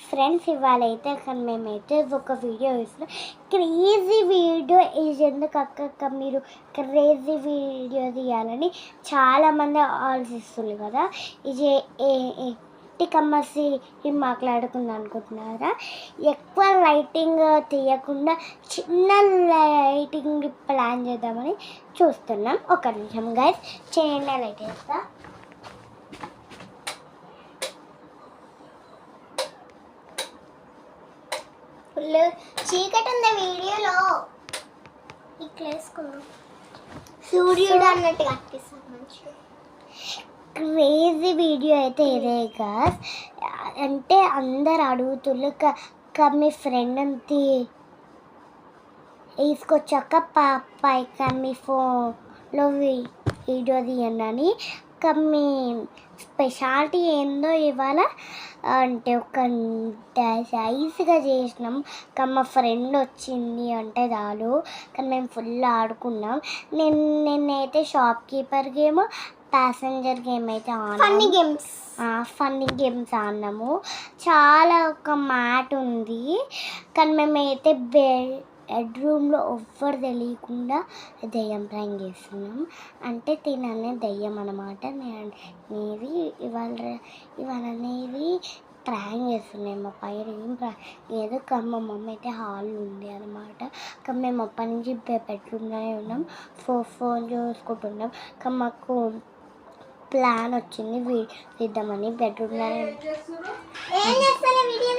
Friends ఇవాళైతే కానీ మేమైతే ఒక వీడియో ఇస్తున్నాం. క్రేజీ వీడియో ఇది ఎందుకు అక్క మీరు క్రేజీ వీడియో తీయాలని చాలామంది ఆలోచిస్తుంది కదా. ఇది కమ్మసి మాట్లాడుకుందాం అనుకుంటున్నారా? ఎక్కువ లైటింగ్ తీయకుండా చిన్న లైటింగ్ ప్లాన్ చేద్దామని చూస్తున్నాం. ఒక నిమిషం గైస్, చిన్న లైట్ వేస్తా. ఫుల్ చీకటి ఉంది వీడియోలో, ఇట్లా వేసుకున్నాం సూర్యుడు అన్నట్టుగా అనిపిస్తుంది మంచిగా. క్రేజీ వీడియో అయితే ఇదే గాస్. అంటే అందరు అడుగుతున్నారు మీ ఫ్రెండ్ అంతా వేసుకొచ్చాక పాప మీ ఫోన్లో వీడియో తీయండి అని. మీ స్పెషాలిటీ ఏందో ఇవాళ అంటే ఒక సైజ్గా చేసినాం. మా ఫ్రెండ్ వచ్చింది అంటే చాలు, కానీ మేము ఫుల్ ఆడుకున్నాం. నేనైతే shop keeper game, passenger game అయితే ఫన్నీ గేమ్స్ ఆడినాము. చాలా ఒక మ్యాట్ ఉంది, కానీ మేమైతే బెడ్రూమ్లో ఎవ్వరు తెలియకుండా దెయ్యం ప్రాంక్ చేస్తున్నాం. అంటే తిననే దెయ్యం అనమాట. నేనేది ఇవాళ అనేది ప్రాంక్ చేస్తున్నాం. మా పైన ఏదో మా మమ్మీ అయితే హాల్ ఉంది అనమాట. కానీ మేము అప్పటి నుంచి బెడ్రూమ్లోనే ఉన్నాం, ఫోన్ చూసుకుంటున్నాం. కానీ మాకు ప్లాన్ వచ్చింది తీద్దామని బెడ్రూమ్లోనే. ఏం చేస్తా వీడియో